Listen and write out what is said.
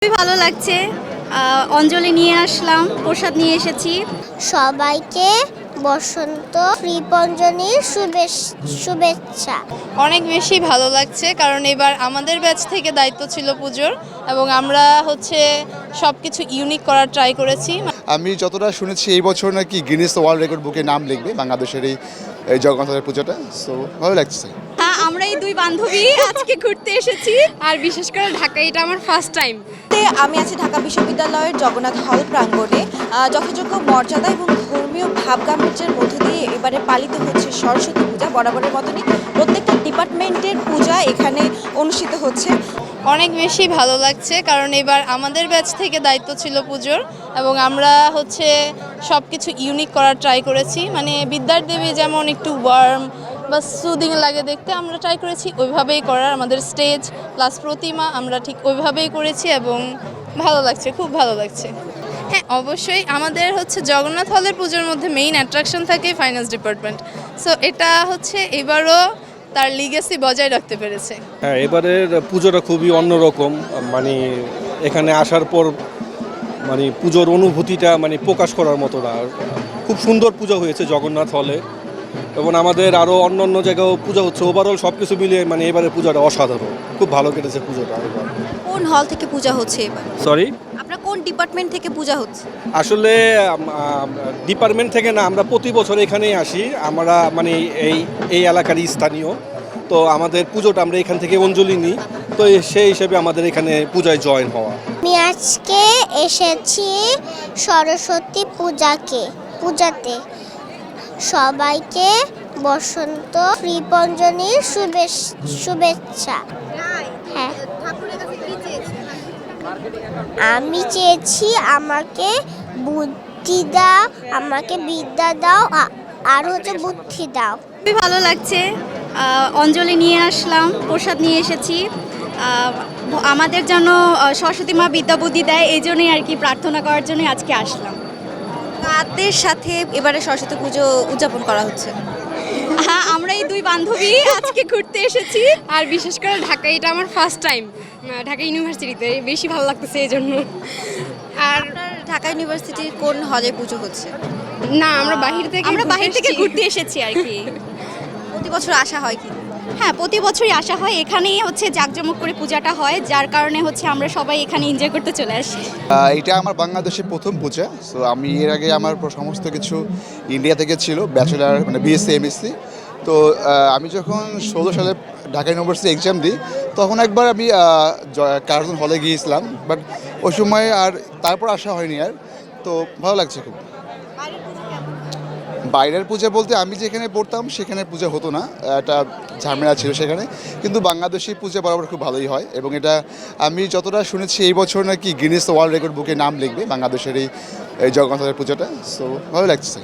খুবই ভালো লাগছে। অঞ্জলি নিয়ে আসলাম, প্রসাদ নিয়ে এসেছি। সবাইকে বসন্ত ঋপঞ্জনীর শুভেচ্ছা। অনেক বেশি ভালো লাগছে কারণ এবার আমাদের ব্যাচ থেকে দায়িত্ব ছিল পুজোর এবং আমরা সব কিছু ইউনিক করার ট্রাই করেছি। আমি যতটা শুনেছি এই বছর নাকি গিনেস ওয়ার্ল্ড রেকর্ড বুকে নাম লিখবে বাংলাদেশের এই জগন্নাথের পুজোটা। সো ভালো লাগছে। হ্যাঁ, আমরা এই দুই বান্ধবী আজকে ঘুরতে এসেছি। আর বিশেষ করে ঢাকায় এটা আমার ফার্স্ট টাইম। আমি আছি ঢাকা বিশ্ববিদ্যালয়ের জগন্নাথ হল প্রাঙ্গণে। যথাযোগ্য মর্যাদা এবং ধর্মীয় ভাবগাম্ভীর্যের মধ্য দিয়ে এবারে পালিত হচ্ছে সরস্বতী পূজা। বরাবরের মতনই প্রত্যেকটা ডিপার্টমেন্টের পূজা এখানে অনুষ্ঠিত হচ্ছে। অনেক বেশি ভালো লাগছে কারণ এবার আমাদের ব্যাচ থেকে দায়িত্ব ছিল পুজোর এবং আমরা সব কিছু ইউনিক করার ট্রাই করেছি। মানে বিদ্যার দেবী যেমন একটু ওয়ার্ম বা সুদিং লাগে দেখতে, আমরা ট্রাই করেছি ওইভাবেই করার। আমাদের স্টেজ প্লাস প্রতিমা আমরা ঠিক ওইভাবেই করেছি এবং ভালো লাগছে, খুব ভালো লাগছে। হ্যাঁ, অবশ্যই আমাদের জগন্নাথ হলের পুজোর মধ্যে মেইন অ্যাট্রাকশন থাকে ফাইন্যান্স ডিপার্টমেন্ট। সো এটা এবারও তার লিগেসি বজায় রাখতে পেরেছে। হ্যাঁ, এবারের পুজোটা খুবই অন্যরকম। মানে এখানে আসার পর মানে পুজোর অনুভূতিটা প্রকাশ করার মতো না। খুব সুন্দর পূজা হয়েছে জগন্নাথ হলে এবং আমাদের আরও অন্য জায়গায়ও পূজা হচ্ছে। ওভারঅল সব কিছু মিলিয়ে এবারের পূজাটা অসাধারণ, খুব ভালো কেটেছে পূজাটা এবার। কোন হল থেকে পূজা হচ্ছে এবার? সরি, আপনার কোন ডিপার্টমেন্ট থেকে পূজা হচ্ছে? আসলে ডিপার্টমেন্ট থেকে না, আমরা প্রতি বছর এখানেই আসি। আমরা এই এলাকারই স্থানীয়, তো আমাদের পুজোটা আমরা এখান থেকে অঞ্জলি নিই। তো সেই হিসেবে আমাদের এখানে পূজায় জয়েন হওয়া। আমি আজকে এসেছি সরস্বতী পূজাতে। সবাইকে বসন্ত ঋপঞ্জনীর শুভেচ্ছা। হ্যাঁ, আমি চেয়েছি আমাকে বিদ্যা দাও আর বুদ্ধি দাও। খুবই ভালো লাগছে। অঞ্জলি নিয়ে আসলাম, প্রসাদ নিয়ে এসেছি। আমাদের যেন সরস্বতী মা বিদ্যা বুদ্ধি দেয়, এই জন্যই আর কি প্রার্থনা করার জন্যই আজকে আসলাম। কাদের সাথে এবারে সরস্বতী পুজো উদযাপন করা হচ্ছে? হ্যাঁ, আমরা এই দুই বান্ধবী আজকে ঘুরতে এসেছি। আর বিশেষ করে ঢাকায় এটা আমার ফার্স্ট টাইম, ঢাকা ইউনিভার্সিটিতে বেশি ভালো লাগতেছে এই জন্য। আর ঢাকা ইউনিভার্সিটির কোন হলে পুজো হচ্ছে? না, আমরা বাহির থেকে ঘুরতে এসেছি আর কি। প্রতি বছর আসা হয় কি? হ্যাঁ, প্রতি বছরই আসা হয়। এখানেই জাঁকজমক করে পূজাটা হয়, যার কারণে আমরা সবাই এখানে এনজয় করতে চলে আসি। এটা আমার বাংলাদেশের প্রথম পূজা। সো আমি এর আগে আমার সমস্ত কিছু ইন্ডিয়া থেকে ছিল, ব্যাচেলার বিএসসি এমএসসি। তো আমি যখন 16 সালে ঢাকা ইউনিভার্সিটি এক্সাম দিই, তখন একবার আমি কার্জন হলে গিয়েছিলাম, বাট ওই সময় আর তারপর আসা হয়নি আর। তো ভালো লাগছে খুব। বাইরের পূজা বলতে আমি যেখানে পড়তাম সেখানে পূজা হতো না, একটা ঝামেলা ছিল সেখানে। কিন্তু বাংলাদেশি পূজা বরাবর খুব ভালোই হয় এবং এটা আমি যতটা শুনেছি এই বছর নাকি গিনেস ওয়ার্ল্ড রেকর্ড বুকে নাম লিখবে বাংলাদেশের এই জগন্নাথের পুজোটা। সো ভালো লাগছে।